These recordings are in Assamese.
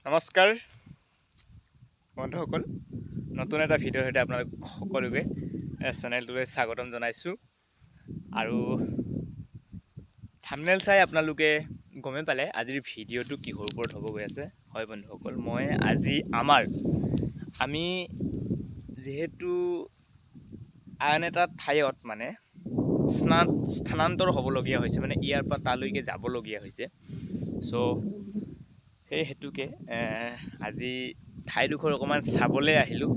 নমস্কাৰ বন্ধুসকল, নতুন এটা ভিডিঅ'ৰ সৈতে আপোনালোক সকলোকে চেনেলটোলৈ স্বাগতম জনাইছোঁ। আৰু থাম্বনেইল চাই আপোনালোকে গমেই পালে আজিৰ ভিডিঅ'টো কিহৰ ওপৰত হ'ব গৈ আছে। হয় বন্ধুসকল, মই আজি আমি যিহেতু আন এটা ঠাইত স্থানান্তৰ হ'বলগীয়া হৈছে, ইয়াৰ পৰা তালৈকে যাবলগীয়া হৈছে। সেই হেতুকে আজি ঠাইডোখৰ অকণমান চাবলৈ আহিলোঁ।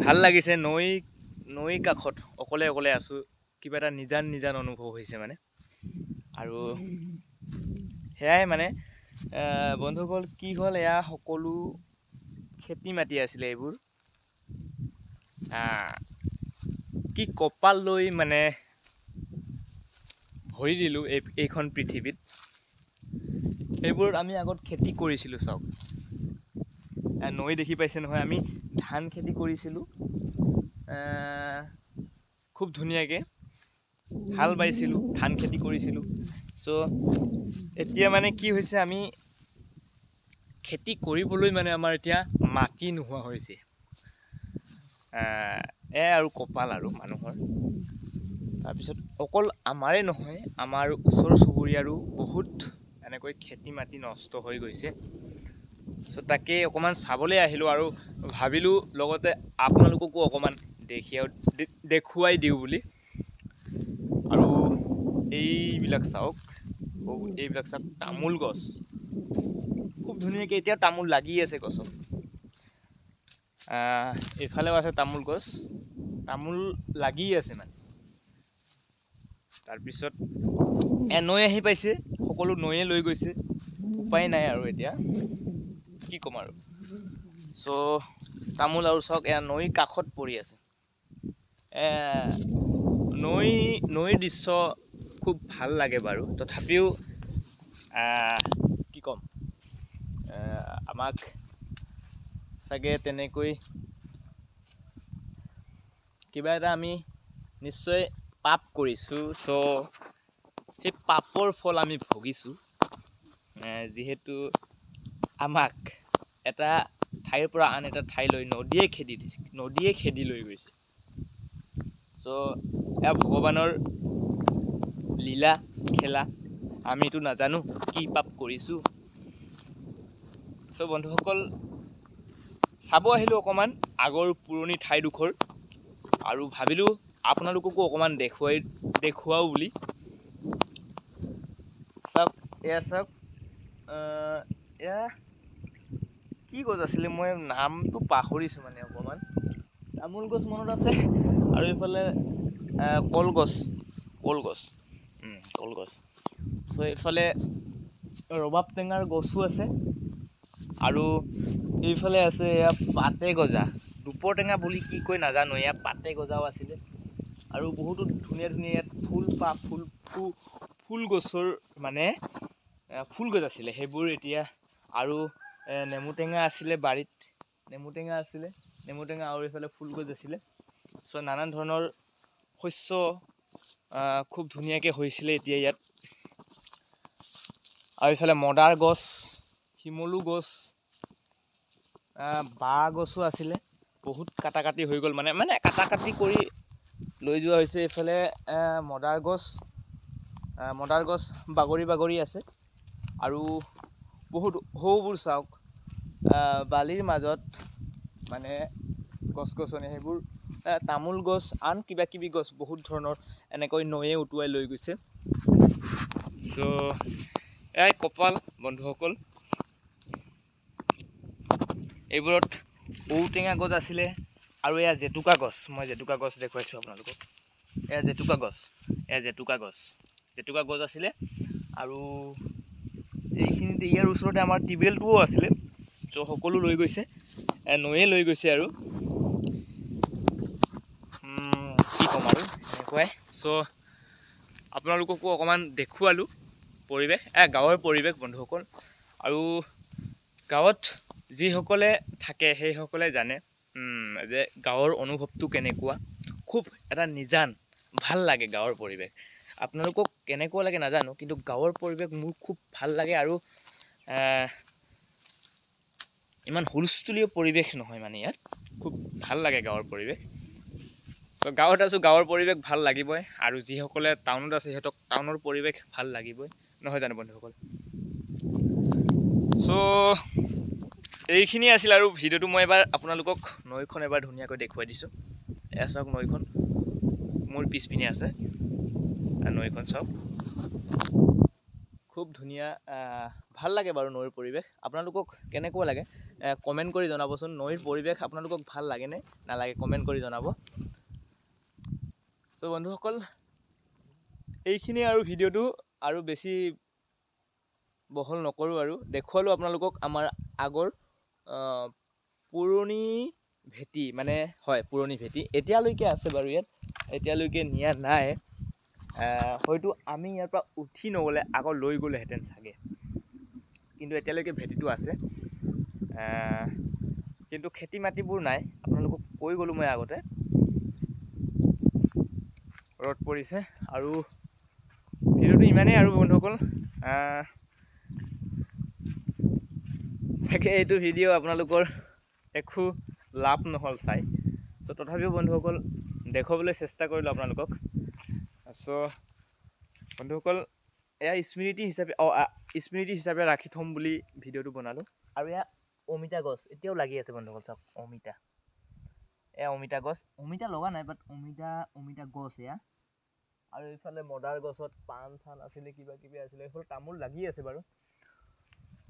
ভাল লাগিছে, নৈ কাষত অকলে অকলে আছোঁ, কিবা এটা নিজান অনুভৱ হৈছে আৰু সেয়াই বন্ধুসকল, কি হ'ল, এয়া সকলো খেতি মাটি আছিলে। এইবোৰ কি কপাল লৈ ভৰি দিলোঁ এইখন পৃথিৱীত। সেইবোৰত আমি আগত খেতি কৰিছিলোঁ। চাওক, নৈ দেখি পাইছে নহয়, আমি ধান খেতি কৰিছিলোঁ, খুব ধুনীয়াকৈ হাল বাইছিলোঁ, ধান খেতি কৰিছিলোঁ। এতিয়া কি হৈছে, আমি খেতি কৰিবলৈ আমাৰ এতিয়া মাটি নোহোৱা হৈছে। আৰু কপাল আৰু মানুহৰ। তাৰপিছত অকল আমাৰে নহয়, আমাৰ ওচৰ চুবুৰীয়াৰো বহুত এনেকৈ খেতি মাটি নষ্ট হৈ গৈছে। তাকে অকণমান চাবলৈ আহিলোঁ আৰু ভাবিলোঁ লগতে আপোনালোককো অকণমান দেখুৱাই দিওঁ বুলি। আৰু এইবিলাক চাওক, তামোল গছ খুব ধুনীয়াকৈ এতিয়া তামোল লাগি আছে গছত। এইফালেও আছে তামোল গছ, তামোল লাগি আছে তাৰপিছত নৈ আহি পাইছে, সকলো নৈয়ে লৈ গৈছে, উপায় নাই আৰু এতিয়া কি ক'ম আৰু। তামোল আৰু চাওক, এয়া নৈৰ কাষত পৰি আছে। নৈৰ দৃশ্য খুব ভাল লাগে বাৰু। তথাপিও কি ক'ম, আমাক চাগে তেনেকৈ কিবা এটা আমি নিশ্চয় পাপ কৰিছোঁ। সেই পাপৰ ফল আমি ভুগিছোঁ। যিহেতু আমাক এটা ঠাইৰ পৰা আন এটা ঠাইলৈ নদীয়ে খেদি লৈ গৈছে। এয়া ভগৱানৰ লীলা খেলা, আমিতো নাজানো কি পাপ কৰিছোঁ। বন্ধুসকল, চাব আহিলোঁ অকণমান আগৰ পুৰণি ঠাইডোখৰ, আৰু ভাবিলোঁ আপোনালোককো অকণমান দেখুৱাওঁ বুলি। চাওক, এয়া চাওক, এয়া কি গছ আছিলে, মই নামটো পাহৰিছোঁ অকণমান। তামোল গছ মনত আছে, আৰু এইফালে কলগছ। এইফালে ৰবাব টেঙাৰ গছো আছে, আৰু এইফালে আছে এয়া পাতে গজা, দুপৰটেঙা বুলি কি কয় নাজানো, এয়া পাতে গজাও আছিলে। আৰু বহুতো ধুনীয়া ইয়াত ফুল গছৰ ফুল গছ আছিলে, সেইবোৰ এতিয়া। আৰু নেমু টেঙা আছিলে বাৰীত, নেমু টেঙা আৰু এইফালে ফুল গছ আছিলে। নানান ধৰণৰ শস্য খুব ধুনীয়াকৈ হৈছিলে এতিয়া ইয়াত। আৰু এইফালে মদাৰ গছ, শিমলু গছ, বাঁহ গছো আছিলে। বহুত কাটি হৈ গ'ল, কাটি কৰি লৈ যোৱা হৈছে। এইফালে মদাৰ গছ বাগৰি আছে। আৰু বহুত সৰুবোৰ চাওক, বালিৰ মাজত গছ গছনি, সেইবোৰ তামোল গছ, আন কিবা কিবি গছ, বহুত ধৰণৰ এনেকৈ নৈয়ে উটুৱাই লৈ গৈছে। এয়াই কপাল বন্ধুসকল। এইবোৰত ঔটেঙা গছ আছিলে, আৰু এয়া জেতুকা গছ, মই জেতুকা গছ দেখুৱাইছোঁ আপোনালোকক। এয়া জেতুকা গছ আছিলে। আৰু এইখিনিতে, ইয়াৰ ওচৰতে আমাৰ টিউবৱেলটোও আছিলে। সকলো লৈ গৈছে, নৈয়ে লৈ গৈছে। আৰু কি ক'ম আৰু, এনেকুৱাই। আপোনালোককো অকণমান দেখুৱালোঁ পৰিৱেশ, গাঁৱৰ পৰিৱেশ বন্ধুসকল। আৰু গাঁৱত যিসকলে থাকে সেইসকলে জানে যে গাঁৱৰ অনুভৱটো কেনেকুৱা। খুব এটা ভাল লাগে গাঁৱৰ পৰিৱেশ। আপোনালোকক কেনেকুৱা লাগে নাজানো, কিন্তু গাঁৱৰ পৰিৱেশ মোৰ খুব ভাল লাগে। আৰু ইমান হুলস্থুলীয় পৰিৱেশ নহয় মানে ইয়াত খুব ভাল লাগে গাঁৱৰ পৰিৱেশ চ' গাঁৱত আছোঁ গাঁৱৰ পৰিৱেশ ভাল লাগিবই আৰু যিসকলে টাউনত আছে সিহঁতক টাউনৰ পৰিৱেশ ভাল লাগিবই নহয় জানো বন্ধুসকল চ' এইখিনি আছিল আৰু ভিডিঅ'টো মই এবাৰ আপোনালোকক নৈখন এবাৰ ধুনীয়াকৈ দেখুৱাই দিছোঁ এয়া চাওক নৈখন মোৰ পিছপিনে আছে নৈখন চাওক খুব ধুনীয়া ভাল লাগে বাৰু নৈৰ পৰিৱেশ আপোনালোকক কেনেকুৱা লাগে কমেণ্ট কৰি জনাবচোন নৈৰ পৰিৱেশ আপোনালোকক ভাল লাগেনে নালাগে কমেণ্ট কৰি জনাব চ' বন্ধুসকল এইখিনি আৰু ভিডিঅ'টো আৰু বেছি বহল নকৰোঁ আৰু দেখুৱালোঁ আপোনালোকক আমাৰ আগৰ পুৰণি ভেটি মানে হয় পুৰণি ভেটি এতিয়ালৈকে আছে বাৰু ইয়াত এতিয়ালৈকে নিয়া নাই হয়তো আমি ইয়াৰ পৰা উঠি নগ'লে আকৌ লৈ গ'লেহেঁতেন চাগে কিন্তু এতিয়ালৈকে ভেটিটো আছে কিন্তু খেতি মাটিবোৰ নাই আপোনালোকক কৈ গ'লোঁ মই আগতে ৰ'দ পৰিছে আৰু ভিডিঅ'টো ইমানেই আৰু বন্ধুসকল চাগে এইটো ভিডিঅ' আপোনালোকৰ একো লাভ নহ'ল চাই ত' তথাপিও বন্ধুসকল দেখুৱাবলৈ চেষ্টা কৰিলোঁ আপোনালোকক চ' বন্ধুসকল এয়া স্মৃতি হিচাপে ৰাখি থ'ম বুলি ভিডিঅ'টো বনালোঁ আৰু এয়া অমিতা গছ এতিয়াও লাগি আছে বন্ধুসকল চাওক এয়া অমিতা গছ অমিতা লগা নাই বাট অমিতা গছ এয়া আৰু এইফালে মদাৰ গছত পাণ চান আছিলে কিবা কিবি আছিলে এইফালে তামোল লাগি আছে বাৰু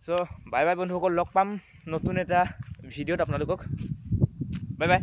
চ' বাই বাই বন্ধুসকল লগ পাম নতুন এটা ভিডিঅ'ত আপোনালোকক বাই বাই